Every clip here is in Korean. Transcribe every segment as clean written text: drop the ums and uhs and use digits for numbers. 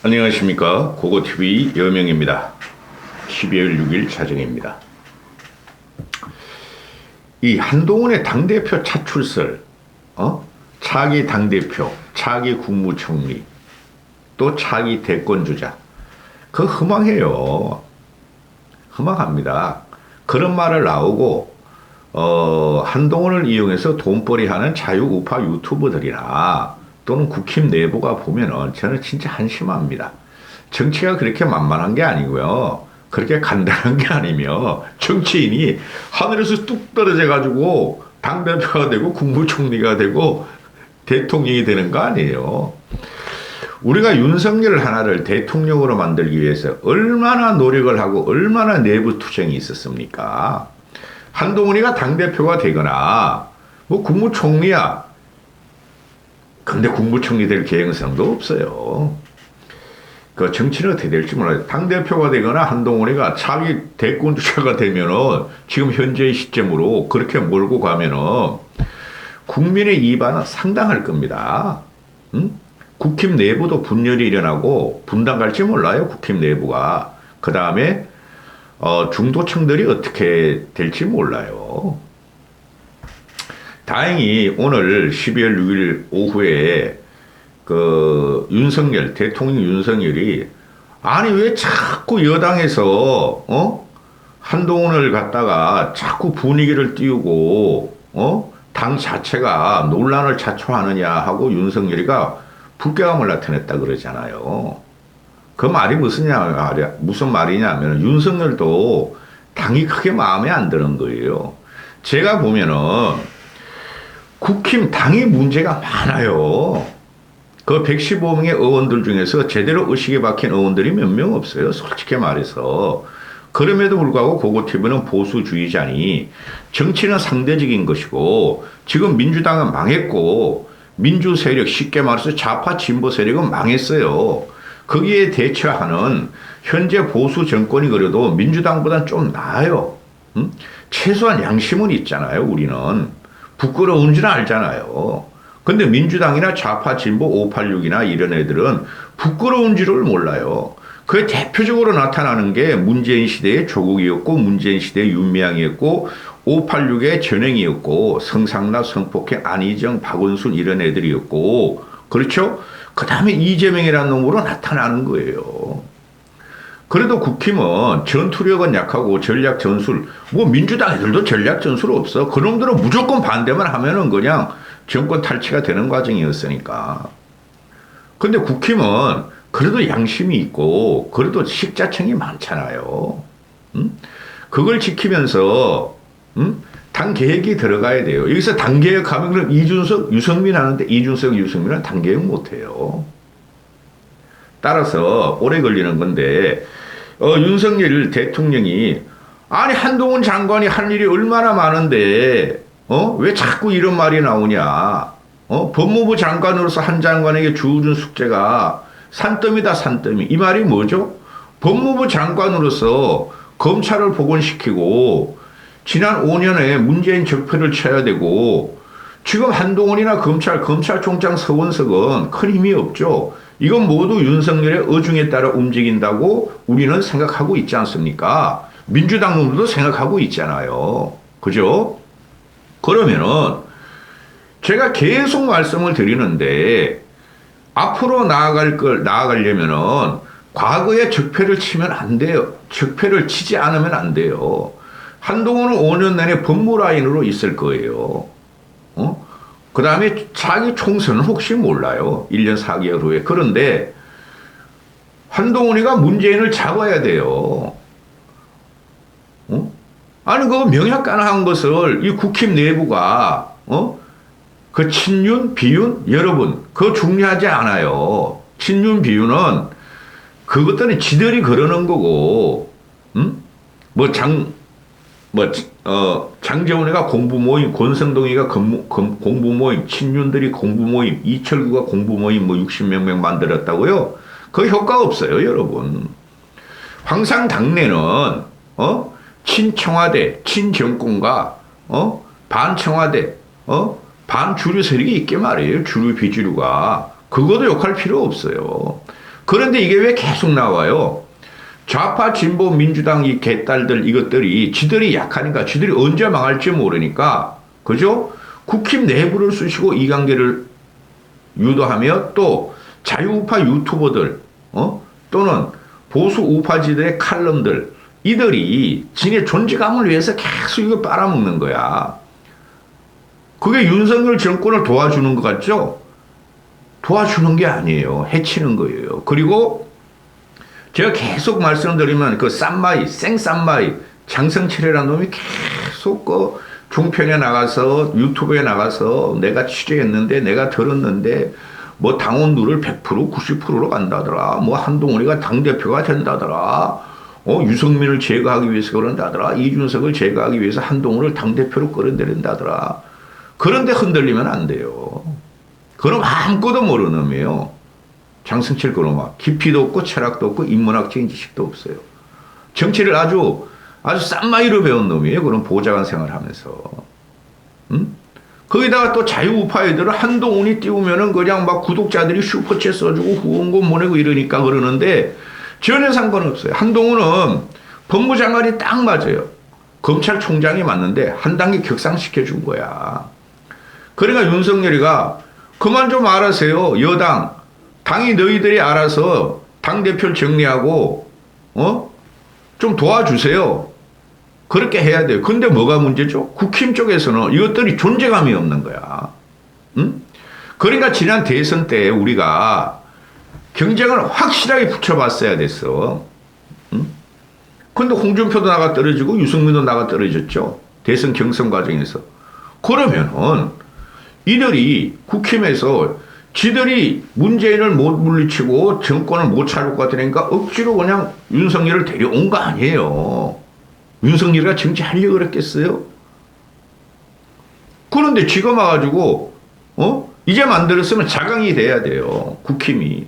안녕하십니까. 고고TV 여명입니다. 12월 6일 자정입니다. 이 한동훈의 당대표 차출설, 차기 당대표, 차기 국무총리, 또 차기 대권주자, 그거 허망해요. 허망합니다. 그런 말을 나오고 한동훈을 이용해서 돈벌이 하는 자유우파 유튜버들이나 또는 국힘 내부가 보면은 저는 진짜 한심합니다. 정치가 그렇게 만만한 게 아니고요. 그렇게 간단한 게 아니며 정치인이 하늘에서 뚝 떨어져 가지고 당대표가 되고 국무총리가 되고 대통령이 되는 거 아니에요. 우리가 윤석열 하나를 대통령으로 만들기 위해서 얼마나 노력을 하고 얼마나 내부 투쟁이 있었습니까? 한동훈이가 당대표가 되거나 뭐 국무총리야. 근데 국무총리 될 개연성도 없어요. 그 정치는 어떻게 될지 몰라요. 당대표가 되거나 한동훈이가 차기 대권주자가 되면은 지금 현재의 시점으로 그렇게 몰고 가면은 국민의 이반은 상당할 겁니다. 국힘 내부도 분열이 일어나고 분당 갈지 몰라요. 국힘 내부가. 그 다음에 중도층들이 어떻게 될지 몰라요. 다행히 오늘 12월 6일 오후에 그 윤석열, 대통령 윤석열이 아니 왜 자꾸 여당에서 한동훈을 갖다가 자꾸 분위기를 띄우고 당 자체가 논란을 자초하느냐 하고 윤석열이가 불쾌감을 나타냈다 그러잖아요. 그 말이 무슨 말이냐면 윤석열도 당이 크게 마음에 안 드는 거예요. 제가 보면은 국힘 당이 문제가 많아요. 그 115명의 의원들 중에서 제대로 의식에 박힌 의원들이 몇 명 없어요. 솔직히 말해서. 그럼에도 불구하고 고고TV는 보수주의자니 정치는 상대적인 것이고 지금 민주당은 망했고 민주 세력, 쉽게 말해서 좌파 진보 세력은 망했어요. 거기에 대처하는 현재 보수 정권이 그래도 민주당보다는 좀 나아요. 최소한 양심은 있잖아요. 우리는. 부끄러운 줄 알잖아요. 근데 민주당이나 좌파 진보 586이나 이런 애들은 부끄러운 줄을 몰라요. 그게 대표적으로 나타나는 게 문재인 시대의 조국이었고 문재인 시대의 윤미향이었고 586의 전행이었고 성상납, 성폭행, 안희정, 박원순 이런 애들이었고 그렇죠? 그 다음에 이재명이라는 놈으로 나타나는 거예요. 그래도 국힘은 전투력은 약하고 전략 전술, 뭐 민주당 애들도 전략 전술 없어. 그놈들은 무조건 반대만 하면은 그냥 정권 탈취가 되는 과정이었으니까. 근데 국힘은 그래도 양심이 있고 그래도 식자청이 많잖아요. 그걸 지키면서 당 개혁이 들어가야 돼요. 여기서 당 개혁하면 그럼 이준석, 유승민 하는데 이준석, 유승민은 당 개혁 못해요. 따라서 오래 걸리는 건데 윤석열 대통령이 아니 한동훈 장관이 할 일이 얼마나 많은데 왜 자꾸 이런 말이 나오냐. 법무부 장관으로서 한 장관에게 주어진 숙제가 산더미다 산더미. 이 말이 뭐죠? 법무부 장관으로서 검찰을 복원시키고 지난 5년에 문재인 적폐를 쳐야 되고 지금 한동훈이나 검찰총장 서원석은 큰 힘이 없죠. 이건 모두 윤석열의 의중에 따라 움직인다고 우리는 생각하고 있지 않습니까? 민주당 놈들도 생각하고 있잖아요. 그죠? 그러면은 제가 계속 말씀을 드리는데 앞으로 나아가려면은 과거의 적폐를 치면 안 돼요. 적폐를 치지 않으면 안 돼요. 한동훈은 5년 내내 법무라인으로 있을 거예요. 그 다음에 자기 총선은 혹시 몰라요. 1년 4개월 후에. 그런데 한동훈이가 문재인을 잡아야 돼요. 아니 그 명약관한 것을 이 국힘 내부가 그 친윤, 비윤 여러분 그거 중요하지 않아요. 친윤, 비윤은 그것들은 지들이 그러는 거고 장재훈이가 공부 모임, 권성동이가 공부 모임, 친윤들이 공부 모임, 이철구가 공부 모임 60명 만들었다고요? 그 효과 없어요, 여러분. 항상 당내는 친청와대, 친정권과 반청와대, 반주류 세력이 있게 말이에요. 주류, 비주류가. 그것도 욕할 필요 없어요. 그런데 이게 왜 계속 나와요? 좌파 진보 민주당 이 개딸들 이것들이 지들이 약하니까 지들이 언제 망할지 모르니까 그죠? 국힘 내부를 쑤시고 이관계를 유도하며 또 자유우파 유튜버들 또는 보수 우파지들의 칼럼들 이들이 지네 존재감을 위해서 계속 이거 빨아먹는 거야. 그게 윤석열 정권을 도와주는 것 같죠? 도와주는 게 아니에요. 해치는 거예요. 그리고 제가 계속 말씀드리면 그 쌈마이, 생쌈마이, 장성철이라는 놈이 계속 그 종편에 나가서 유튜브에 나가서 내가 취재했는데 내가 들었는데 뭐 당원들을 100% 90%로 간다더라. 뭐 한동훈이가 당대표가 된다더라. 유승민을 제거하기 위해서 그런다더라. 이준석을 제거하기 위해서 한동훈을 당대표로 끌어내린다더라. 그런데 흔들리면 안 돼요. 그놈 아무것도 모르는 놈이에요. 장승철 그놈아. 깊이도 없고 철학도 없고 인문학적인 지식도 없어요. 정치를 아주 쌈마이로 배운 놈이에요. 그런 보좌관 생활하면서. 응? 거기다가 또 자유우파 애들은 한동훈이 띄우면은 그냥 막 구독자들이 슈퍼챗 써주고 후원금 보내고 이러니까 그러는데 전혀 상관없어요. 한동훈은 법무장관이 딱 맞아요. 검찰총장이 맞는데 한 단계 격상시켜준 거야. 그러니까 윤석열이가 그만 좀 알아세요. 여당. 당이 너희들이 알아서 당대표를 정리하고 좀 도와주세요. 그렇게 해야 돼요. 근데 뭐가 문제죠? 국힘 쪽에서는 이것들이 존재감이 없는 거야. 응? 그러니까 지난 대선 때 우리가 경쟁을 확실하게 붙여봤어야 됐어. 응? 근데 홍준표도 나가 떨어지고 유승민도 나가 떨어졌죠. 대선 경선 과정에서. 그러면은 이들이 국힘에서 지들이 문재인을 못 물리치고 정권을 못 차릴 것 같으니까 억지로 그냥 윤석열을 데려온 거 아니에요. 윤석열이가 정치하려고 그랬겠어요? 그런데 지금 와가지고 이제 만들었으면 자강이 돼야 돼요. 국힘이.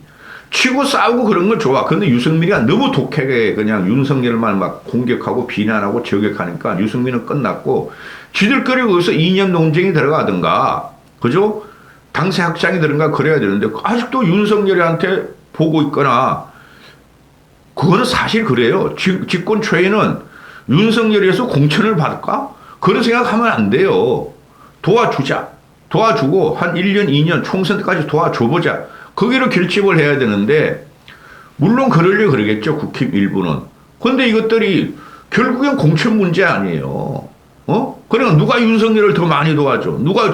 치고 싸우고 그런 건 좋아. 근데 유승민이가 너무 독하게 그냥 윤석열만 막 공격하고 비난하고 저격하니까 유승민은 끝났고 지들끼리 거기서 이념 논쟁이 들어가든가 그죠? 당세 확장이 들어가 그래야 되는데 아직도 윤석열한테 보고 있거나 그거는 사실 그래요. 집권 초에는 윤석열에서 공천을 받을까? 그런 생각하면 안 돼요. 도와주자. 도와주고 한 1년, 2년 총선 때까지 도와줘보자. 거기로 결집을 해야 되는데 물론 그러려고 그러겠죠. 국힘 일부는. 그런데 이것들이 결국엔 공천 문제 아니에요. 그러니까 누가 윤석열을 더 많이 도와줘. 누가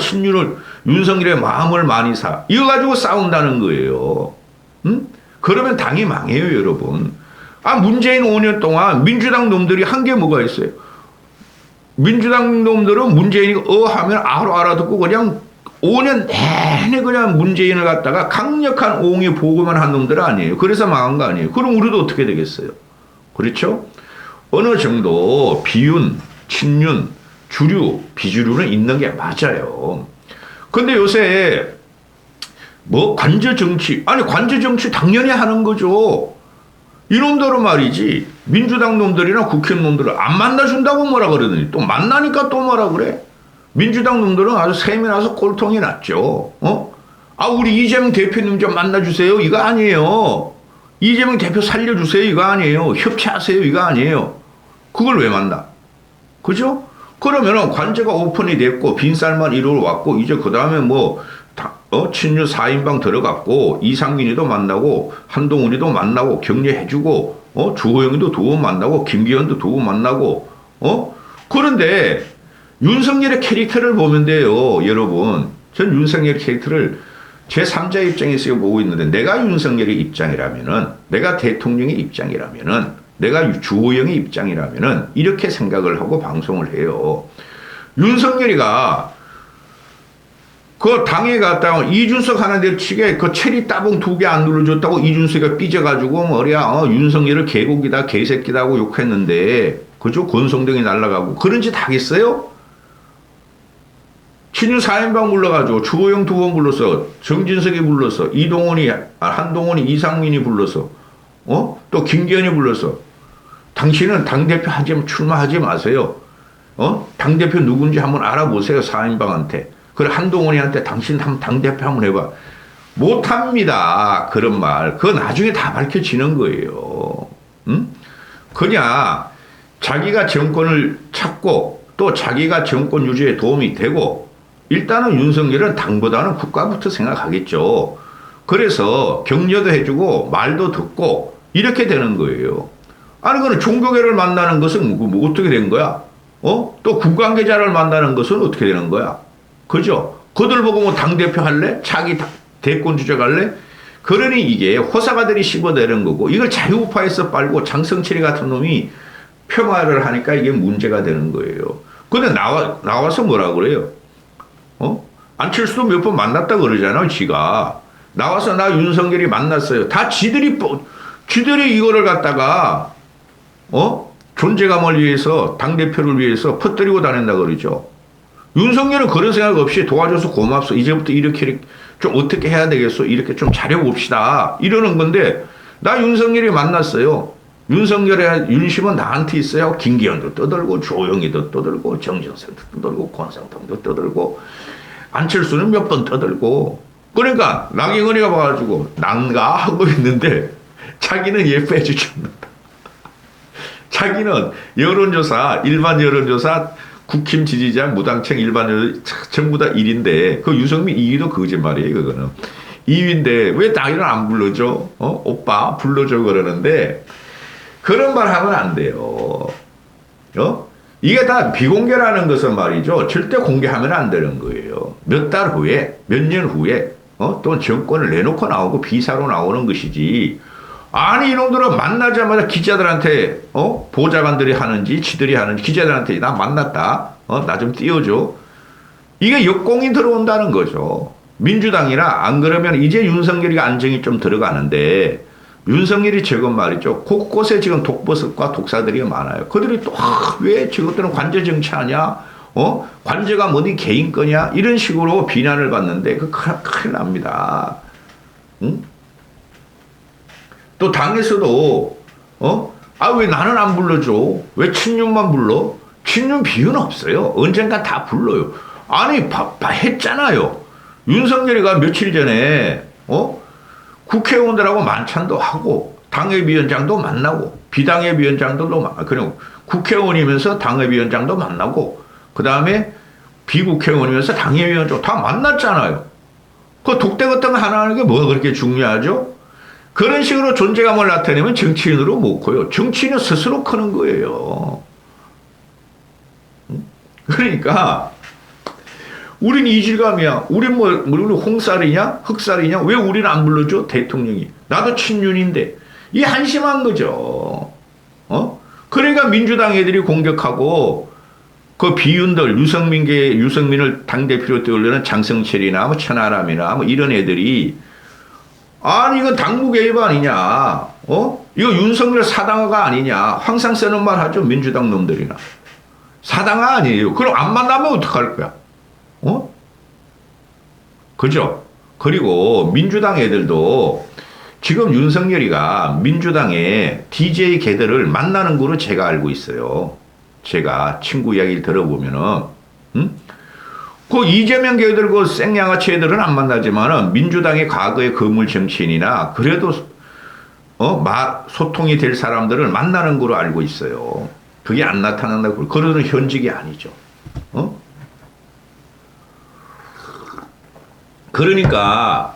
윤석열의 마음을 많이 사. 이거 가지고 싸운다는 거예요. 응? 그러면 당이 망해요, 여러분. 문재인 5년 동안 민주당 놈들이 한 게 뭐가 있어요? 민주당 놈들은 문재인이 하면 알아듣고 그냥 5년 내내 그냥 문재인을 갖다가 강력한 옹의 보고만 한 놈들 아니에요. 그래서 망한 거 아니에요. 그럼 우리도 어떻게 되겠어요? 그렇죠? 어느 정도 비윤, 친윤, 주류, 비주류는 있는 게 맞아요. 근데 요새 뭐 관저 정치, 관저 정치 당연히 하는 거죠. 이놈들은 말이지 민주당 놈들이나 국힘 놈들을 안 만나준다고 뭐라 그러더니 또 만나니까 또 뭐라 그래. 민주당 놈들은 아주 셈이 나서 꼴통이 났죠. 우리 이재명 대표님 좀 만나주세요. 이거 아니에요. 이재명 대표 살려주세요. 이거 아니에요. 협치하세요. 이거 아니에요. 그걸 왜 만나? 그죠? 그러면은 관제가 오픈이 됐고 빈쌀만 이루어왔고 이제 그 다음에 친유 4인방 들어갔고 이상민이도 만나고 한동훈이도 만나고 격려해주고 주호영이도 두 번 만나고 김기현도 두 번 만나고 그런데 윤석열의 캐릭터를 보면 돼요. 여러분. 전 윤석열 캐릭터를 제3자 입장에서 보고 있는데 내가 윤석열의 입장이라면은 내가 대통령의 입장이라면은 내가 주호영의 입장이라면은 이렇게 생각을 하고 방송을 해요. 윤석열이가 그 당에 갔다가 이준석 하나 내치게 그 체리 따봉 2개 안 눌러줬다고 이준석이가 삐져가지고 윤석열을 개고기다 개새끼다 하고 욕했는데 그죠? 권성동이 날라가고 그런 짓 하겠어요? 친윤 4인방 불러가지고 주호영 2번 불렀어. 정진석이 불렀어. 한동훈이 이상민이 불렀어. 또 김기현이 불렀어. 당신은 당대표 출마하지 마세요. 당대표 누군지 한번 알아보세요. 4인방한테. 그래 한동훈이한테 당신 당대표 한번 해봐. 못합니다. 그런 말. 그거 나중에 다 밝혀지는 거예요. 응? 그냥 자기가 정권을 찾고 또 자기가 정권 유지에 도움이 되고 일단은 윤석열은 당보다는 국가부터 생각하겠죠. 그래서 격려도 해주고 말도 듣고 이렇게 되는 거예요. 아니, 그는 종교계를 만나는 것은 뭐 어떻게 된 거야? 또 국관계자를 만나는 것은 어떻게 되는 거야? 그죠? 그들 보고 뭐 당대표 할래? 자기 대권 주적할래? 그러니 이게 호사가들이 씹어내는 거고 이걸 자유우파에서 빨고 장성철이 같은 놈이 평화를 하니까 이게 문제가 되는 거예요. 근데 나와서 뭐라 그래요? 안철수도 몇 번 만났다 그러잖아요, 지가. 나와서 나 윤석열이 만났어요. 다 지들이 이거를 갖다가, 존재감을 위해서, 당대표를 위해서 퍼뜨리고 다닌다 그러죠. 윤석열은 그런 생각 없이 도와줘서 고맙소. 이제부터 이렇게 좀 어떻게 해야 되겠어. 이렇게 좀 잘해봅시다. 이러는 건데, 나 윤석열이 만났어요. 윤석열의 윤심은 나한테 있어요. 김기현도 떠들고, 조영희도 떠들고, 정진석도 떠들고, 권성동도 떠들고, 안철수는 몇 번 떠들고, 그러니까, 나경원이가 와가지고, 난가? 하고 있는데, 자기는 얘 빼주지 않는다. 자기는 여론조사, 일반 여론조사, 국힘 지지자, 무당청 일반 여론조사, 전부 다 1위인데, 그 유승민 2위도 거짓말이에요, 그거는. 2위인데, 왜 나이를 안 불러줘? 오빠, 불러줘, 그러는데, 그런 말 하면 안 돼요. 이게 다 비공개라는 것은 말이죠. 절대 공개하면 안 되는 거예요. 몇 달 후에, 몇 년 후에, 또 정권을 내놓고 나오고 비사로 나오는 것이지. 아니, 이놈들은 만나자마자 기자들한테, 보좌관들이 하는지, 지들이 하는지, 기자들한테 나 만났다. 나 좀 띄워줘. 이게 역공이 들어온다는 거죠. 민주당이나 안 그러면 이제 윤석열이가 안정이 좀 들어가는데, 윤석열이 지금 말이죠. 곳곳에 지금 독버섯과 독사들이 많아요. 그들이 또, 왜 저것들은 관제 정치하냐? 관제가 뭐니 개인 거냐? 이런 식으로 비난을 받는데, 큰일 납니다. 응? 또 당에서도, 왜 나는 안 불러줘? 왜 친윤만 불러? 친윤 비유는 없어요. 언젠가 다 불러요. 아니, 했잖아요. 윤석열이가 며칠 전에, 국회의원들하고 만찬도 하고 당협위원장도 만나고 비당협위원장들도 만나고 그냥 국회의원이면서 당협위원장도 만나고 그 다음에 비국회의원이면서 당협위원장 다 만났잖아요. 그 독대 같은 거 하나 하는 게 뭐가 그렇게 중요하죠? 그런 식으로 존재감을 나타내면 정치인으로 못 커요. 정치인은 스스로 크는 거예요. 그러니까 우린 이질감이야. 우린 우리 홍살이냐? 흑살이냐? 왜 우리는 안 불러줘? 대통령이. 나도 친윤인데. 이 한심한 거죠. 그러니까 민주당 애들이 공격하고, 그 비윤들, 유승민을 당대표로 떠올리는 장성철이나, 천하람이나, 이런 애들이, 아니, 이건 당무 개입 아니냐? 이거 윤석열 사당화가 아니냐? 항상 쓰는 말 하죠. 민주당 놈들이나. 사당화 아니에요. 그럼 안 만나면 어떡할 거야? 그죠? 그리고 민주당 애들도 지금 윤석열이가 민주당의 DJ 개들을 만나는 거로 제가 알고 있어요. 제가 친구 이야기를 들어보면은, 그 이재명 개들, 그 생양아치 애들은 안 만나지만은 민주당의 과거의 거물 정치인이나 그래도, 소통이 될 사람들을 만나는 거로 알고 있어요. 그게 안 나타난다고. 그러는 현직이 아니죠. 그러니까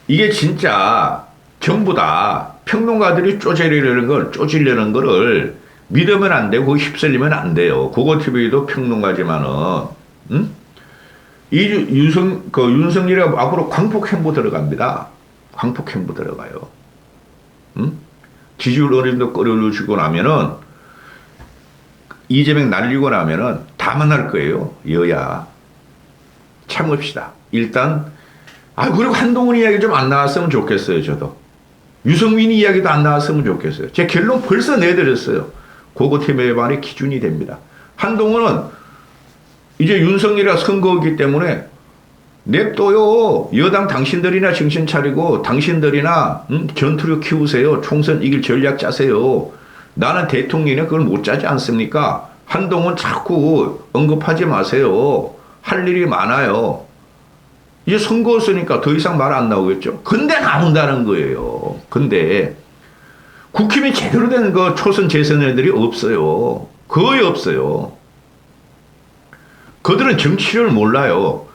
이게 진짜 전부 다 평론가들이 쪼지려는 거를 믿으면 안 되고 그거 휩쓸리면 안 돼요. 국어TV도 평론가지만은, 윤석열이 앞으로 광폭행보 들어갑니다. 광폭행보 들어가요. 지지율 어린도 끌어올리고 나면은, 이재명 날리고 나면은 다 만날 거예요. 여야. 참읍시다. 일단, 그리고 한동훈 이야기 좀 안 나왔으면 좋겠어요, 저도. 유승민 이야기도 안 나왔으면 좋겠어요. 제 결론 벌써 내드렸어요. 고거팀의 말이 기준이 됩니다. 한동훈은 이제 윤석열이가 선거이기 때문에 냅둬요. 여당 당신들이나 정신 차리고 당신들이나 전투력 키우세요. 총선 이길 전략 짜세요. 나는 대통령이 그걸 못 짜지 않습니까? 한동훈 자꾸 언급하지 마세요. 할 일이 많아요. 이제 선거였으니까 더 이상 말 안 나오겠죠. 근데 나온다는 거예요. 근데 국힘이 제대로 된 그 초선 재선 애들이 없어요. 거의 없어요. 그들은 정치를 몰라요.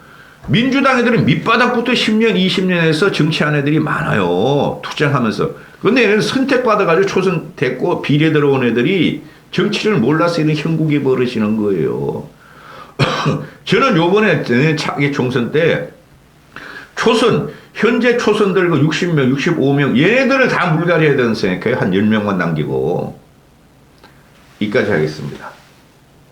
민주당 애들은 밑바닥부터 10년, 20년에서 정치한 애들이 많아요. 투쟁하면서. 근데 얘는 선택받아가지고 초선 됐고 비례 들어온 애들이 정치를 몰라서 이런 형국이 벌어지는 거예요. 저는 요번에 차기 총선 때 초선, 현재 초선들 그 60명, 65명, 얘네들을 다 물갈이해야 된다고 생각해요. 한 10명만 남기고. 이까지 하겠습니다.